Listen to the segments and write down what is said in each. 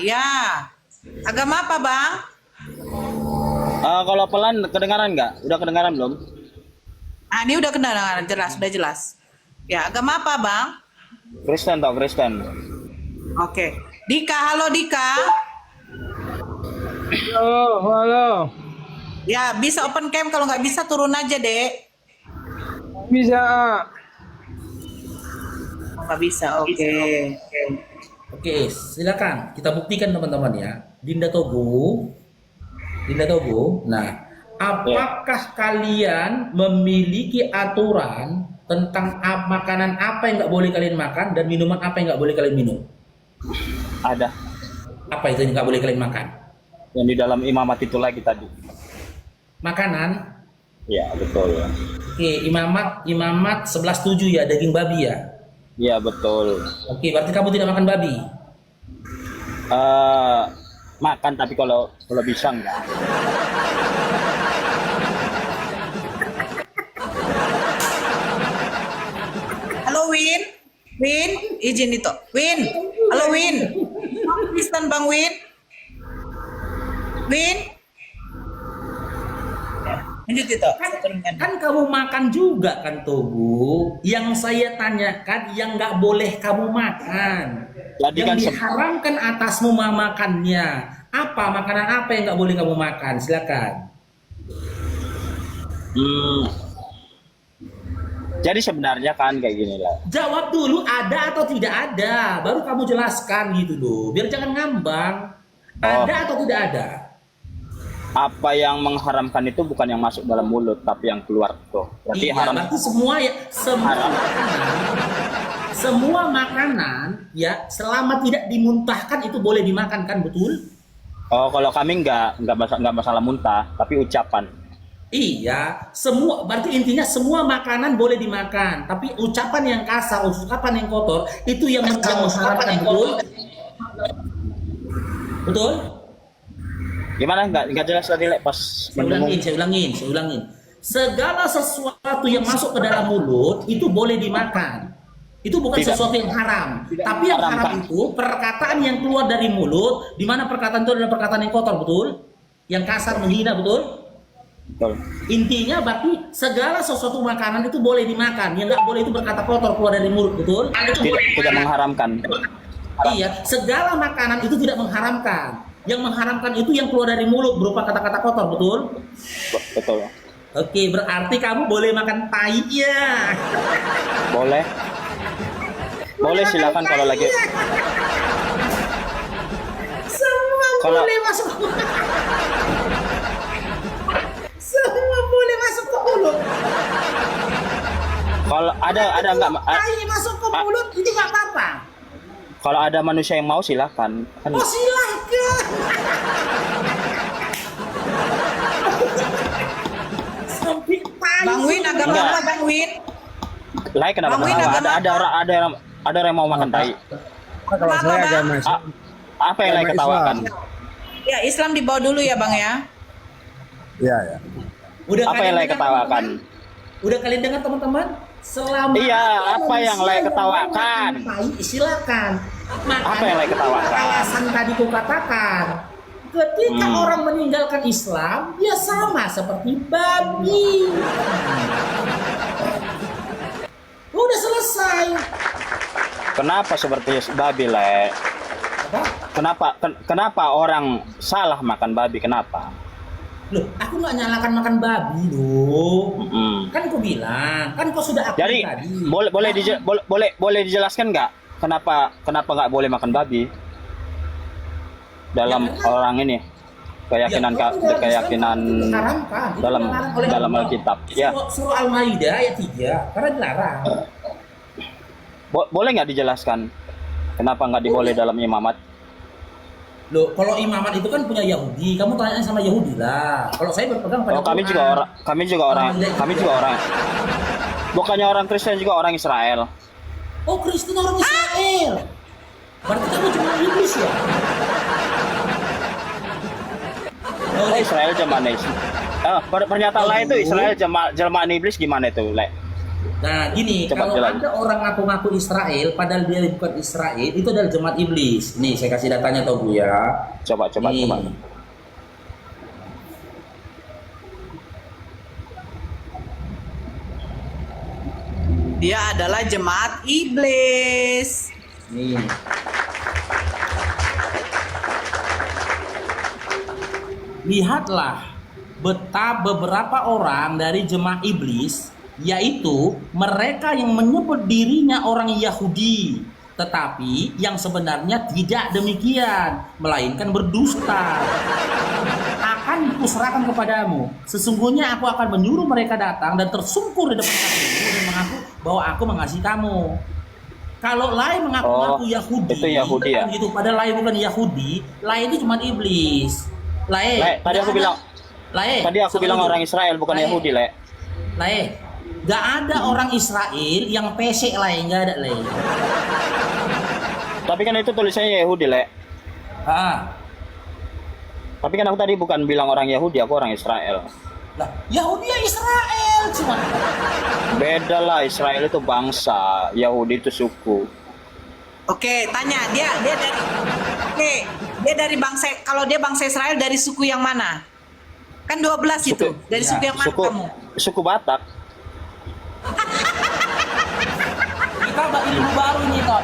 Ya. Agama apa, Bang? Kalau pelan kedengaran nggak? Udah kedengaran belum? Ah, ini udah kedengaran jelas, udah jelas. Ya, agama apa, Bang? Kristen toh, Kristen. Oke. Dika, halo Dika. Halo, halo. Ya, bisa open cam, kalau nggak bisa turun aja, Dek. Bisa. Oh, nggak bisa, oke. Oke, silakan kita buktikan teman-teman ya. Dinda Togo. Nah, apakah kalian memiliki aturan tentang makanan apa yang nggak boleh kalian makan dan minuman apa yang nggak boleh kalian minum? Ada. Apa itu yang nggak boleh kalian makan? Yang di dalam imamat itu lagi tadi. Makanan. Ya, betul. Oke, imamat 11.7 ya, daging babi ya. Iya, betul. Oke, berarti kamu tidak makan babi. Makan tapi kalau bisa enggak. Halo Win. Win, izin itu. Win. Halo Win. Kristen Bang Win. Win. Lanjut itu. Kan kamu makan juga kan Togo. Yang saya tanyakan yang nggak boleh kamu makan. Jadi Yang kan diharamkan atasmu makannya. Apa makanan apa yang nggak boleh kamu makan? Silakan. Jadi sebenarnya kan kayak gini lah. Jawab dulu ada atau tidak ada. Baru kamu jelaskan gitu loh. Biar jangan ngambang. Ada atau tidak ada? Apa yang mengharamkan itu bukan yang masuk dalam mulut tapi yang keluar tuh. Berarti Iya, haram. berarti semua makanan ya selama tidak dimuntahkan itu boleh dimakan kan, betul? Oh, kalau kami nggak masalah muntah, tapi ucapan. Iya, berarti intinya semua makanan boleh dimakan, tapi ucapan yang kasar, ucapan yang kotor itu yang mengharamkan, betul? Betul? Gimana nggak jelas tadi Lek, pas Saya ulangin. Segala sesuatu yang masuk ke dalam mulut itu boleh dimakan. Itu bukan Tidak. sesuatu yang haram. Tapi yang haram itu perkataan yang keluar dari mulut, di mana perkataan itu adalah perkataan yang kotor, betul? Yang kasar, menghina, betul? Betul. Intinya berarti segala sesuatu makanan itu boleh dimakan. Yang nggak boleh itu berkata kotor keluar dari mulut, betul? Tidak mengharamkan. Iya, segala makanan itu tidak mengharamkan. Yang mengharamkan itu yang keluar dari mulut berupa kata-kata kotor, betul? Betul. Oke, berarti kamu boleh makan tai ya. Boleh. Boleh silakan kalau lagi. Semua boleh masuk. Semua boleh masuk ke mulut. Kalau ada nggak? Tai masuk ke mulut itu nggak apa-apa. Kalau ada manusia yang mau silakan. Kan Oh silakan. Sampai tai. Bang Win, agama Enggak. apa Bang Win? Lai kenapa Bang Win, ketawa? agama Ada orang yang mau makan tai. Kalau Apa, saya Bang? agama Apa yang Lai Agama ketawakan? Islam. Ya, Islam dibawa dulu ya Bang ya. Iya, ya. Udah Apa yang Lai dengar, ketawakan? teman-teman? Udah kalian dengar teman-teman? Selama Iya, apa manusia yang Lai ketawakan? makan tai, silakan. Apa yang Lai ketawakan? Alasan tadi ku katakan. Ketika orang meninggalkan Islam, dia sama seperti babi. Udah selesai. Kenapa seperti babi, Le? Apa? Kenapa orang salah makan babi? Kenapa? Loh, aku nggak nyalakan makan babi loh. Kan kau bilang, kan kau sudah akui Jadi tadi. boleh dijelaskan nggak kenapa nggak boleh makan babi dalam Ya, orang ini keyakinan Ya, dalam keyakinan Islam itu diharamkan. Itu dalam dilarang oleh dalam Allah. Alkitab. Ya, Surah Al-Maidah ayat 3, karena dilarang. boleh nggak dijelaskan kenapa nggak diboleh dalam imamat? Loh, kalau imamat itu kan punya Yahudi, kamu tanya sama Yahudi lah. Kalau saya berpegang pada Oh, kami Quran. juga orang. Bukannya orang Kristen juga orang Israel. Oh, Kristen orang Israel. Berarti kamu cuma iblis ya? Oh, Israel jemaah iblis. Pernyataan lain itu Israel jelmaan iblis gimana itu, Le? Nah, gini, Cepat kalau jelas. ada orang ngaku-ngaku Israel, padahal dia bukan Israel, itu adalah jemaat iblis. Nih, saya kasih datanya Togu ya. Coba. Nih. Dia adalah jemaat iblis. Nih. Lihatlah beberapa orang dari jemaah iblis, yaitu mereka yang menyebut dirinya orang Yahudi, tetapi yang sebenarnya tidak demikian, melainkan berdusta. Akan kuserahkan kepadamu. Sesungguhnya aku akan menyuruh mereka datang dan tersungkur di depan kakimu dan mengaku bahwa aku mengasihi kamu. Kalau lain mengaku-ngaku Yahudi, itu Yahudi ya? kan gitu. Padahal lain bukan Yahudi, lain itu cuma iblis. Lain. Tadi aku bilang. Lain. Tadi aku bilang orang Israel bukan Lain. Yahudi, Le. Lain. Gak ada orang Israel yang pesek lain, gak ada lain. Tapi kan itu tulisannya Yahudi, Le. Ah, Tapi kan aku tadi bukan bilang orang Yahudi, aku orang Israel. lah Yahudi ya Israel cuma. Beda lah, Israel itu bangsa, Yahudi itu suku. Oke, tanya dia dari Oke, dia dari bangsa, kalau dia bangsa Israel dari suku yang mana? Kan 12 itu. Dari ya, suku yang mana kamu? Suku Batak. Kita ilmu baru nih toh.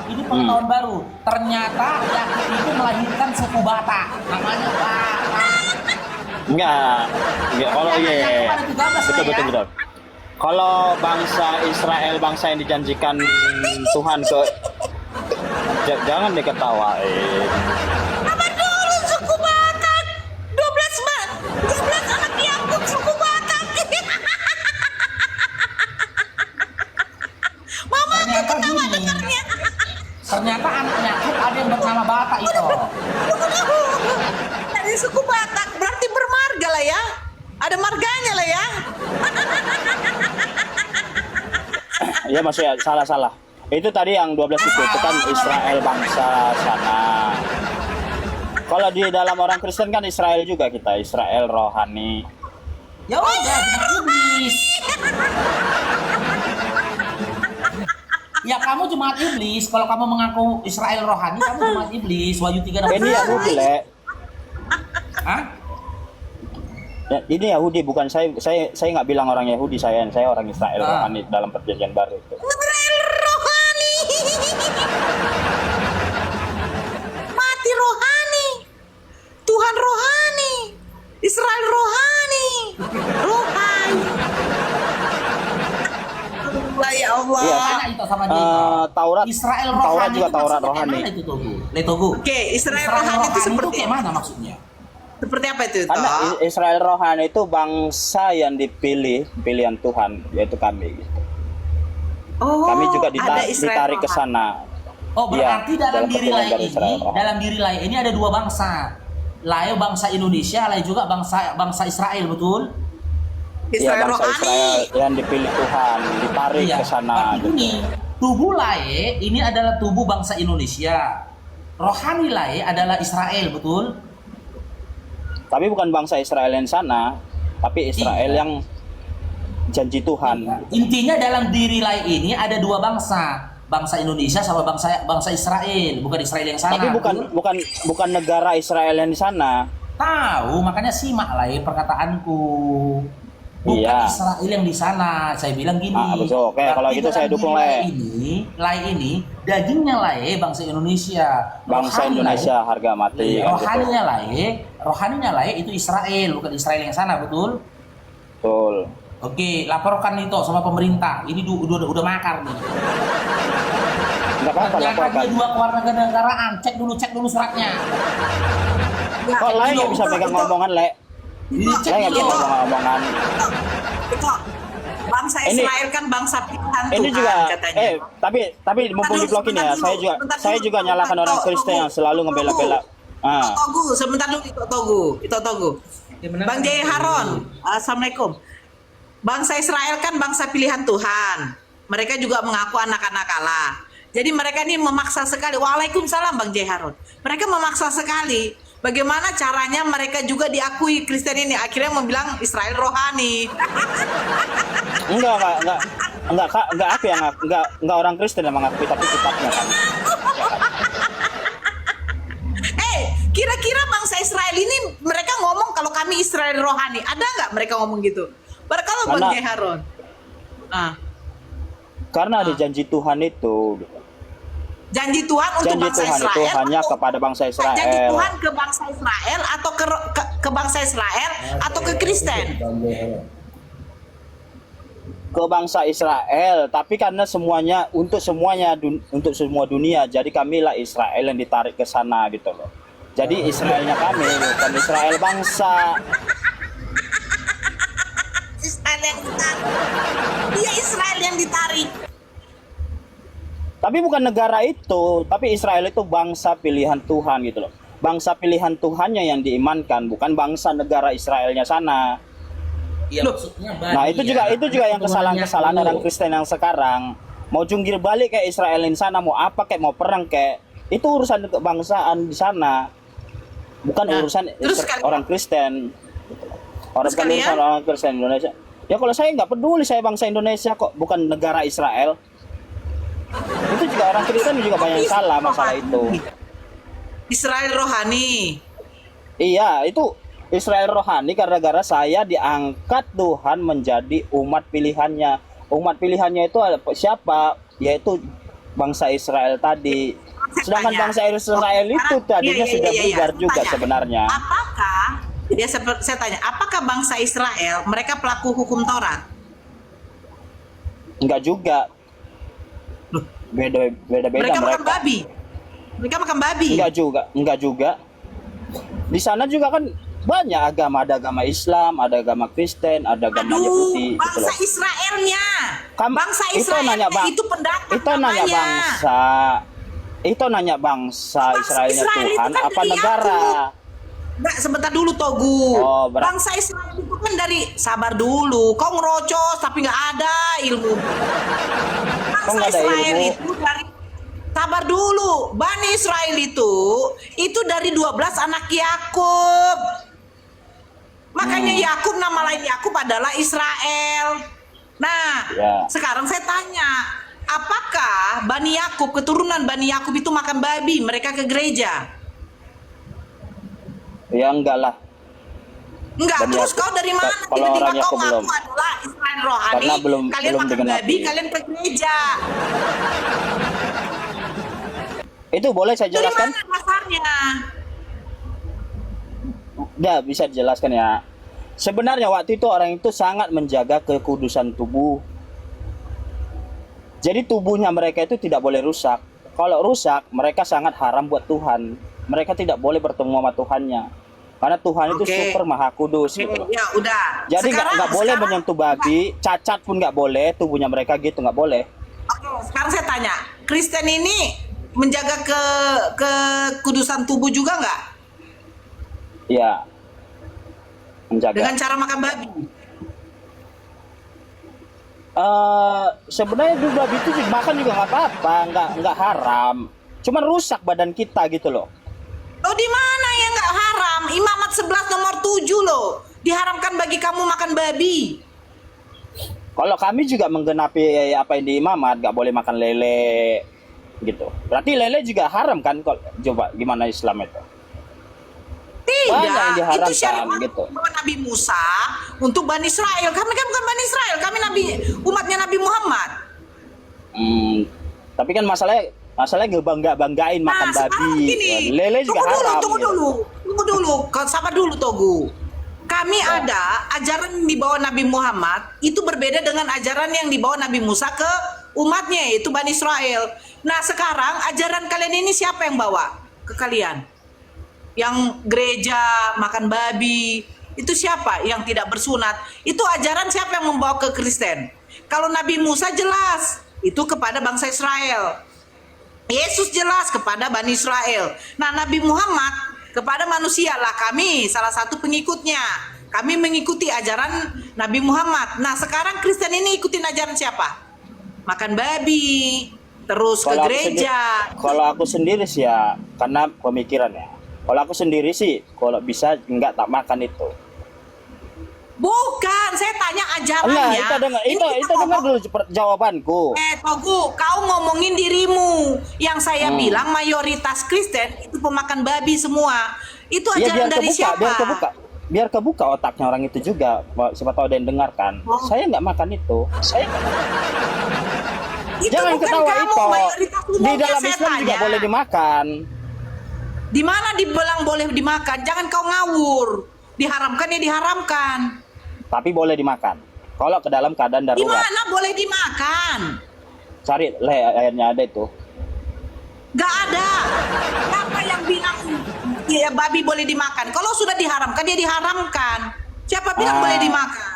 Ini pengetahuan baru. Ternyata Yakub itu melahirkan suku Batak. Namanya Batak. Enggak. Kalau Yakub iya. ada 13 Betul. Kalau bangsa Israel, bangsa yang dijanjikan Tuhan ke jangan diketawain. Apa dulu suku Batak? 12 anak Yakub suku Batak. Mama aku Ternyata ketawa gini. dengarnya. Ternyata anak Yakub ada yang bernama Batak itu. Dari suku Batak berarti bermarga lah ya. Ada marganya lah ya. Ya maksudnya salah. Itu tadi yang 12 itu kan Israel bangsa sana. Kalau di dalam orang Kristen kan Israel juga kita, Israel rohani. Ya udah, jemaat iblis. Ya kamu jemaat iblis. Kalau kamu mengaku Israel rohani, kamu jemaat iblis. Wahyu 3:16. Ini Yahudi, Le. Hah? Ya, ini Yahudi bukan saya nggak bilang orang Yahudi, saya orang Israel rohani dalam perjanjian baru itu. Israel rohani. Mati rohani. Tuhan rohani. Israel rohani. Rohani. Allah ya Allah. Iya. Tanya itu sama dia. itu. Taurat. Israel Taurat rohani juga itu Taurat maksudnya rohani. kayak mana itu Togu? Le Togu. Oke, Israel rohani itu seperti kayak mana maksudnya? seperti apa itu? Karena Toh? Israel rohani itu bangsa yang dipilih, pilihan Tuhan, yaitu kami. Oh, Kami juga ada Israel ditarik ke rohani. sana. Oh berarti Iya, dalam dalam diri perjanjian lain baru ini, Israel rohani. dalam diri lain ini ada dua bangsa. Lain bangsa Indonesia, lain juga bangsa Israel, betul? Iya, Israel bangsa rohani. Israel yang dipilih Tuhan, ditarik Iya. ke sana. Berarti ini tubuh lain ini adalah tubuh bangsa Indonesia. Rohani lain adalah Israel, betul? Tapi bukan bangsa Israel yang sana, tapi Israel Iya. yang janji Tuhan. Intinya dalam diri lain ini ada dua bangsa. Bangsa Indonesia sama bangsa Israel, bukan Israel yang sana. Tapi betul? bukan negara Israel yang di sana. Tahu, makanya simak lah ya perkataanku. Bukan Iya. Israel yang di sana. Saya bilang gini. Betul. Oke, kalau berarti gitu saya dalam dukung, diri Lai ini dagingnya Lai bangsa Indonesia. Bangsa Rohani Indonesia Lai, harga mati. kan gitu. rohaninya Lai itu Israel, bukan Israel yang sana, betul? Betul. Oke, laporkan itu sama pemerintah. Ini udah makar nih. Enggak apa-apa Ternyata laporkan. dia dua kewarganegaraan. Cek dulu suratnya. Kok lain nggak bisa pegang ngomongan, Le? Ini cek Saya nggak bisa dulu. pegang ngomongan. Itu bangsa Ini- Israel kan bangsa pilihan Ini Tuhan juga katanya. tapi mumpung di blok ini ya, saya juga nyalakan orang Kristen yang selalu ngebela-bela. Sebentar dulu itu Togu. Ya, benar. Bang Jaya Haron, Assalamualaikum. Bangsa Israel kan bangsa pilihan Tuhan. Mereka juga mengaku anak-anak Allah. Jadi mereka ini memaksa sekali. Waalaikumsalam Bang Jaya Haron. Mereka memaksa sekali. Bagaimana caranya mereka juga diakui Kristen ini? Akhirnya membilang Israel rohani. enggak aku yang enggak orang Kristen yang mengakui, tapi kitabnya kan. Kira-kira bangsa Israel ini mereka ngomong kalau kami Israel rohani, ada nggak mereka ngomong gitu? Kalau Bang Jai Haron. Karena ada janji Tuhan itu. Janji Tuhan untuk Janji bangsa Tuhan Israel itu hanya kepada bangsa Israel. Janji Tuhan ke bangsa Israel atau ke bangsa Israel atau ke Kristen? Ke bangsa Israel, tapi karena semuanya untuk semua dunia, jadi kamilah Israel yang ditarik ke sana gitu loh. Jadi Israelnya kami, bukan Israel bangsa. Israel yang ditarik. Iya, Israel yang ditarik. Tapi bukan negara itu, tapi Israel itu bangsa pilihan Tuhan gitu loh. Bangsa pilihan Tuhannya yang diimankan, bukan bangsa negara Israelnya sana. Ya, maksudnya Nah, itu juga yang kesalahan orang Kristen yang sekarang. Mau jungkir balik kayak Israel di sana, mau apa kayak mau perang kayak, itu urusan kebangsaan di sana. Bukan urusan orang Kristen. Urusan orang Kristen Indonesia. Ya kalau saya nggak peduli, saya bangsa Indonesia kok, bukan negara Israel. Itu juga orang Kristen juga banyak yang salah masalah itu. Israel rohani. Iya, itu Israel rohani gara-gara saya diangkat Tuhan menjadi umat pilihannya. Umat pilihannya itu siapa? Yaitu bangsa Israel tadi. Sedangkan bangsa Israel itu tadinya sudah bubar juga sebenarnya. Saya tanya, apakah bangsa Israel mereka pelaku hukum Taurat? Enggak juga. Beda mereka makan babi. Mereka makan babi. Enggak juga. Di sana juga kan banyak agama, ada agama Islam, ada agama Kristen, ada agama Yahudi. Bangsa gitu Israelnya. Bangsa Israelnya itu pendatang. Itu nanya bangsa Israelnya Tuhan kan apa negara? Enggak, sebentar dulu Togu. Bangsa Israel itu kan dari, sabar dulu. Kau ngerocos tapi nggak ada ilmu. Bangsa Israel itu dari, sabar dulu. Bani Israel itu dari 12 anak Yakub. Makanya Yakub, nama lain Yakub adalah Israel. Nah, sekarang saya tanya, apakah Bani Yakub, keturunan Bani Yakub itu makan babi? Mereka ke gereja? Ya enggak lah. Enggak, terus kau dari mana? Tiba-tiba kau ngaku adalah Israel rohani, kalian makan babi, kalian ke gereja. Itu boleh saya jelaskan? Dari mana dasarnya? Udah bisa dijelaskan ya. Sebenarnya waktu itu orang itu sangat menjaga kekudusan tubuh. Jadi tubuhnya mereka itu tidak boleh rusak. Kalau rusak, mereka sangat haram buat Tuhan. Mereka tidak boleh bertemu sama Tuhannya. Karena Tuhan itu super maha kudus gitu. Ya udah. Jadi nggak boleh menyentuh babi, cacat pun nggak boleh, tubuhnya mereka gitu nggak boleh. Oke, sekarang saya tanya, Kristen ini menjaga kekudusan tubuh juga nggak? Iya. Menjaga. Dengan cara makan babi. Sebenarnya babi itu makan juga nggak apa-apa, nggak haram. Cuman rusak badan kita gitu loh. Oh, di mana yang nggak haram? Imamat 11 nomor 7 loh. Diharamkan bagi kamu makan babi. Kalau kami juga menggenapi apa yang di imamat, nggak boleh makan lele gitu. Berarti lele juga haram kan? Coba gimana Islam itu? Tidak, itu syariat gitu. Nabi Musa untuk Bani Israel. Kami kan bukan Bani Israel, kami umatnya Nabi Muhammad. Tapi kan masalahnya banggain makan babi. Gini, lele juga haram. Tunggu dulu, sabar dulu Togu. Kami ada ajaran yang dibawa Nabi Muhammad itu berbeda dengan ajaran yang dibawa Nabi Musa ke umatnya, yaitu Bani Israel. Nah sekarang ajaran kalian ini siapa yang bawa ke kalian? Yang gereja makan babi itu siapa? Yang tidak bersunat itu ajaran siapa yang membawa ke Kristen? Kalau Nabi Musa jelas itu kepada bangsa Israel, Yesus jelas kepada Bani Israel. Nah Nabi Muhammad kepada manusia lah, kami salah satu pengikutnya. Kami mengikuti ajaran Nabi Muhammad. Nah sekarang Kristen ini ikutin ajaran siapa? Makan babi, terus ke gereja. Kalau aku sendiri sih ya, karena pemikirannya. Kalau aku sendiri sih, kalau bisa tak makan itu. Bukan, saya tanya Enggak, ajarannya. itu dengar, itu kita dengar ngomong, dulu jawabanku. Togu, kau ngomongin dirimu. Yang saya bilang mayoritas Kristen itu pemakan babi semua. Itu Ya ajaran dari siapa? biar kebuka otaknya orang itu juga. Siapa tahu ada yang dengarkan. Oh. Saya nggak makan itu. Itu Jangan bukan ketawa kamu, itu. mayoritas Di umumnya dalam saya Islam juga tanya. boleh dimakan. Di mana dibilang boleh dimakan? Jangan kau ngawur. Diharamkan ya diharamkan. Tapi boleh dimakan. Kalau ke dalam keadaan Di darurat. mana boleh dimakan? Cari ayatnya ada itu. Gak ada. Siapa yang bilang ya, babi boleh dimakan? Kalau sudah diharamkan, dia diharamkan. Siapa bilang Ah. boleh dimakan?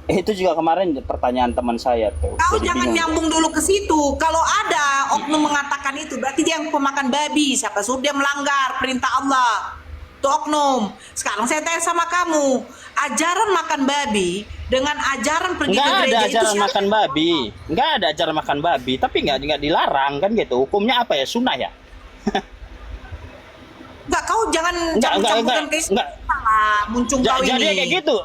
Itu juga kemarin pertanyaan teman saya tuh. Kau Jadi jangan bingung. nyambung dulu ke situ. Kalau ada oknum mengatakan itu, berarti dia yang pemakan babi. Siapa suruh dia melanggar perintah Allah? Itu oknum. Sekarang saya tanya sama kamu, ajaran makan babi dengan ajaran pergi Nggak ke ada gereja itu ajaran siapa? makan babi. Nggak ada ajaran makan babi. Tapi nggak dilarang kan gitu. Hukumnya apa ya? Sunnah ya? Enggak, kau jangan Enggak, campur-campurkan enggak, ke enggak. salah muncung kau Jadi ini. kayak gitu.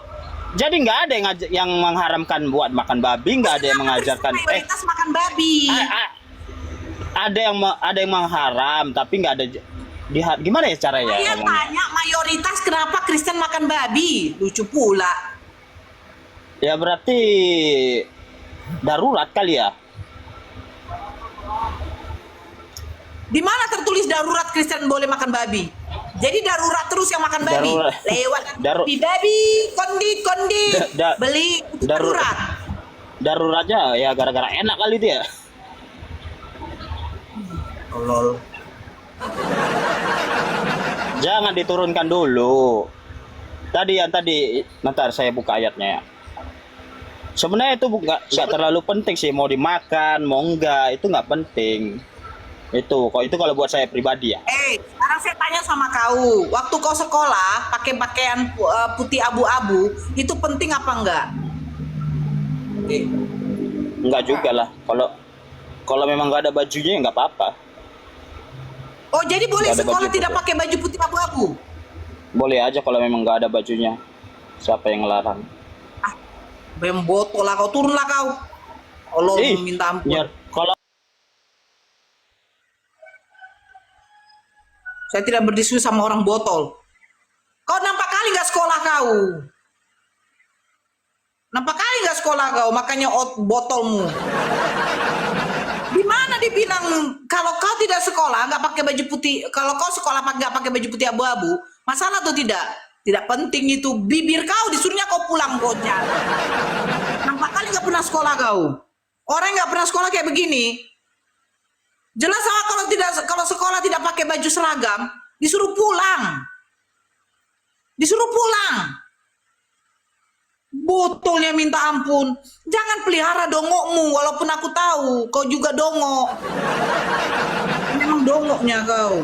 Jadi nggak ada yang mengharamkan buat makan babi. Nggak ada yang mengajarkan. Mayoritas makan babi. Ada yang mengharam. Tapi nggak ada. Gimana ya caranya? Saya ngomongnya? tanya mayoritas kenapa Kristen makan babi? Lucu pula. Ya berarti darurat kali ya. Di mana tertulis darurat Kristen boleh makan babi? Jadi darurat terus yang makan babi. Darurat. Lewat Daru- babi, kondi, beli itu darurat. Daruratnya ya gara-gara enak kali dia. Lol. Jangan diturunkan dulu. Tadi, bentar saya buka ayatnya ya. Sebenarnya itu nggak terlalu penting sih, mau dimakan, mau enggak, itu nggak penting. Itu kalau buat saya pribadi ya. Sekarang saya tanya sama kau, waktu kau sekolah pakai pakaian putih abu-abu, itu penting apa enggak? Enggak juga lah. Kalau memang nggak ada bajunya ya nggak apa-apa. Oh, jadi boleh Nggak ada sekolah baju tidak putih. pakai baju putih abu-abu? Boleh aja kalau memang nggak ada bajunya. Siapa yang ngelarang? Bembotol lah kau, turunlah kau. Allah Ih, minta ampun. ya, kalau Saya tidak berdiskusi sama orang botol. Kau nampak kali nggak sekolah kau? Nampak kali nggak sekolah kau? Makanya botolmu. Di mana dibilang kalau kau tidak sekolah nggak pakai baju putih? Kalau kau sekolah nggak pakai baju putih abu-abu, masalah atau tidak? Tidak penting itu. Bibir kau disuruhnya kau pulang bocah. Nampak kali nggak pernah sekolah kau? Orang nggak pernah sekolah kayak begini. Jelas sama kalau sekolah tidak pakai baju seragam, disuruh pulang. Disuruh pulang. Botolnya minta ampun. Jangan pelihara dongokmu, walaupun aku tahu kau juga dongok. Memang dongoknya kau.